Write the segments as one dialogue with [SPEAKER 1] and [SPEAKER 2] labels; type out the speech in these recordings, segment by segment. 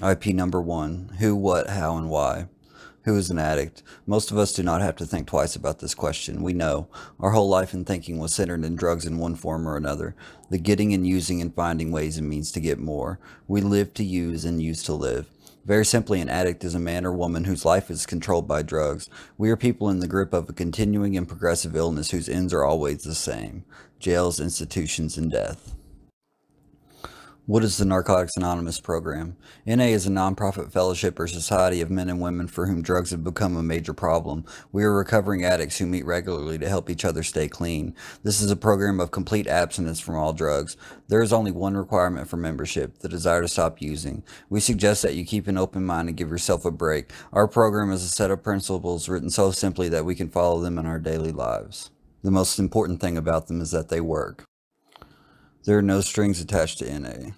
[SPEAKER 1] IP number 1. Who, what, how, and why. Who is an addict? Most of us do not have to think twice about this question. We know. Our whole life and thinking was centered in drugs in one form or another. The getting and using and finding ways and means to get more. We live to use and use to live. Very simply, an addict is a man or woman whose life is controlled by drugs. We are people in the grip of a continuing and progressive illness whose ends are always the same: jails, institutions, and death. What is the Narcotics Anonymous program? NA is a nonprofit fellowship or society of men and women for whom drugs have become a major problem. We are recovering addicts who meet regularly to help each other stay clean. This is a program of complete abstinence from all drugs. There is only one requirement for membership: the desire to stop using. We suggest that you keep an open mind and give yourself a break. Our program is a set of principles written so simply that we can follow them in our daily lives. The most important thing about them is that they work. There are no strings attached to NA.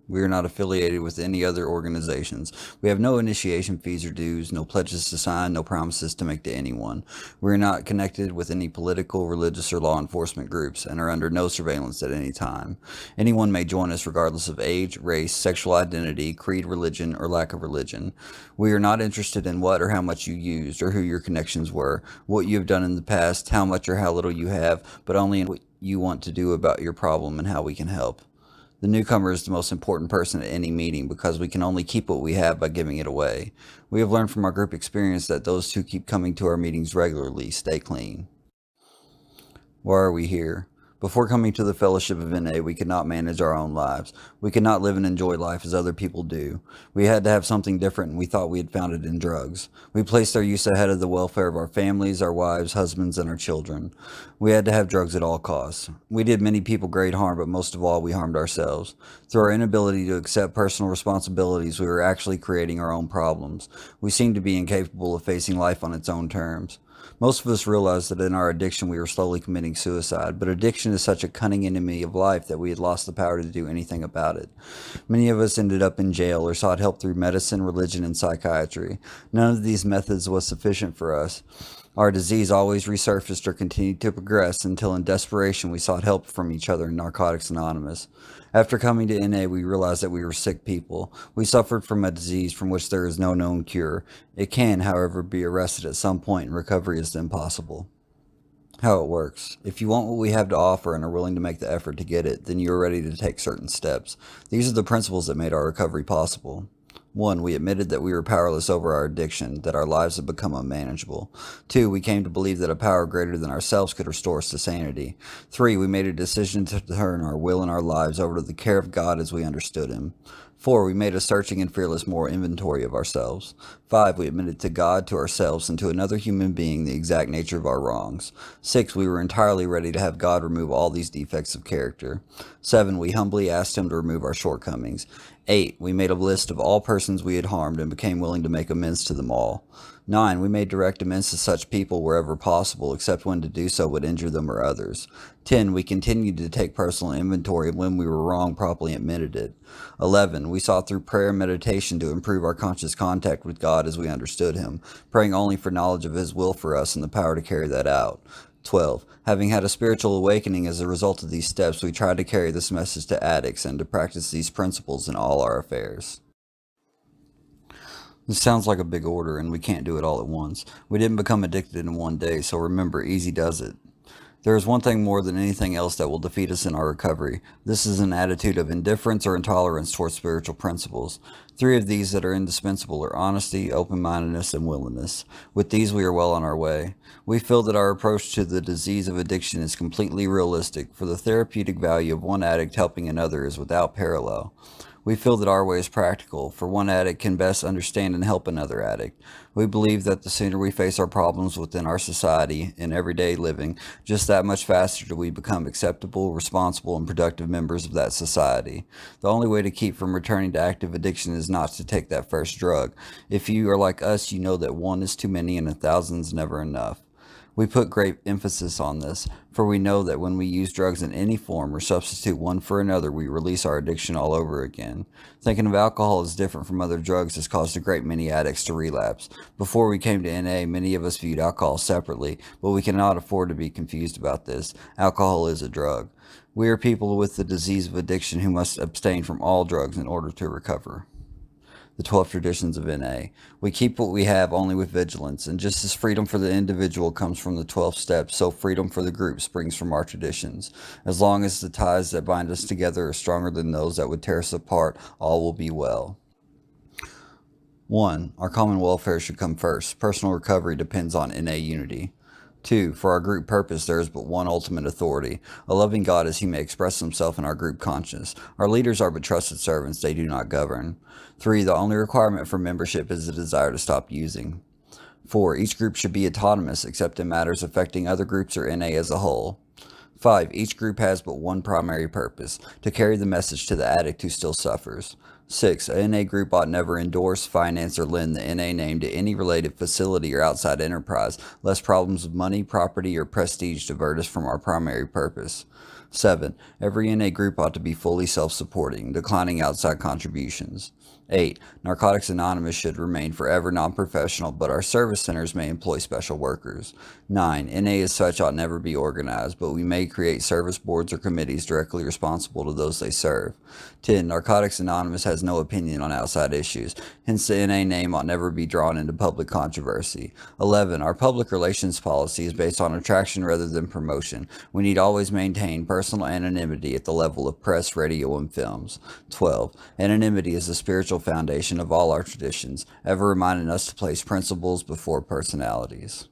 [SPEAKER 1] We are not affiliated with any other organizations. We have no initiation fees or dues, no pledges to sign, no promises to make to anyone. We are not connected with any political, religious, or law enforcement groups and are under no surveillance at any time. Anyone may join us regardless of age, race, sexual identity, creed, religion, or lack of religion. We are not interested in what or how much you used or who your connections were, what you have done in the past, how much or how little you have, but only in what you want to do about your problem and how we can help. The newcomer is the most important person at any meeting because we can only keep what we have by giving it away. We have learned from our group experience that those who keep coming to our meetings regularly stay clean. Why are we here? Before coming to the Fellowship of NA, we could not manage our own lives. We could not live and enjoy life as other people do. We had to have something different, and we thought we had found it in drugs. We placed our use ahead of the welfare of our families, our wives, husbands, and our children. We had to have drugs at all costs. We did many people great harm, but most of all, we harmed ourselves. Through our inability to accept personal responsibilities, we were actually creating our own problems. We seemed to be incapable of facing life on its own terms. Most of us realized that in our addiction we were slowly committing suicide, but addiction is such a cunning enemy of life that we had lost the power to do anything about it. Many of us ended up in jail or sought help through medicine, religion, and psychiatry. None of these methods was sufficient for us. Our disease always resurfaced or continued to progress until in desperation we sought help from each other in Narcotics Anonymous. After coming to NA, we realized that we were sick people. We suffered from a disease from which there is no known cure. It can, however, be arrested at some point and recovery is then possible. How it works. If you want what we have to offer and are willing to make the effort to get it, then you are ready to take certain steps. These are the principles that made our recovery possible. 1. We admitted that we were powerless over our addiction, that our lives had become unmanageable. 2. We came to believe that a power greater than ourselves could restore us to sanity. 3. We made a decision to turn our will and our lives over to the care of God as we understood Him. 4. We made a searching and fearless moral inventory of ourselves. 5. We admitted to God, to ourselves, and to another human being the exact nature of our wrongs. 6. We were entirely ready to have God remove all these defects of character. 7. We humbly asked Him to remove our shortcomings. 8. We made a list of all persons we had harmed and became willing to make amends to them all. 9. We made direct amends to such people wherever possible, except when to do so would injure them or others. 10. We continued to take personal inventory, and when we were wrong, properly admitted it. 11. We sought through prayer and meditation to improve our conscious contact with God as we understood Him, praying only for knowledge of His will for us and the power to carry that out. 12. Having had a spiritual awakening as a result of these steps, we tried to carry this message to addicts and to practice these principles in all our affairs. This sounds like a big order, and we can't do it all at once. We didn't become addicted in one day, so remember, easy does it. There is one thing more than anything else that will defeat us in our recovery. This is an attitude of indifference or intolerance towards spiritual principles. 3 of these that are indispensable are honesty, open-mindedness, and willingness. With these, we are well on our way. We feel that our approach to the disease of addiction is completely realistic, for the therapeutic value of one addict helping another is without parallel. We feel that our way is practical, for one addict can best understand and help another addict. We believe that the sooner we face our problems within our society in everyday living, just that much faster do we become acceptable, responsible, and productive members of that society. The only way to keep from returning to active addiction is not to take that first drug. If you are like us, you know that one is too many and 1,000 is never enough. We put great emphasis on this, for we know that when we use drugs in any form or substitute one for another, we release our addiction all over again. Thinking of alcohol as different from other drugs has caused a great many addicts to relapse. Before we came to NA, many of us viewed alcohol separately, but we cannot afford to be confused about this. Alcohol is a drug. We are people with the disease of addiction who must abstain from all drugs in order to recover. The 12 Traditions of NA. We keep what we have only with vigilance, and just as freedom for the individual comes from the 12 steps, so freedom for the group springs from our traditions. As long as the ties that bind us together are stronger than those that would tear us apart, all will be well. 1. Our common welfare should come first. Personal recovery depends on NA unity. 2. For our group purpose, there is but one ultimate authority, a loving God as he may express himself in our group conscience. Our leaders are but trusted servants, they do not govern. 3. The only requirement for membership is the desire to stop using. 4. Each group should be autonomous except in matters affecting other groups or NA as a whole. 5. Each group has but one primary purpose, to carry the message to the addict who still suffers. 6. A NA group ought never endorse, finance, or lend the NA name to any related facility or outside enterprise, lest problems of money, property, or prestige divert us from our primary purpose. 7. Every NA group ought to be fully self-supporting, declining outside contributions. 8. Narcotics Anonymous should remain forever non-professional, but our service centers may employ special workers. 9. NA as such ought never be organized, but we may create service boards or committees directly responsible to those they serve. 10. Narcotics Anonymous has no opinion on outside issues, hence the NA name ought never be drawn into public controversy. 11. Our public relations policy is based on attraction rather than promotion. We need always maintain personal anonymity at the level of press, radio, and films. 12. Anonymity is the spiritual foundation of all our traditions, ever reminding us to place principles before personalities.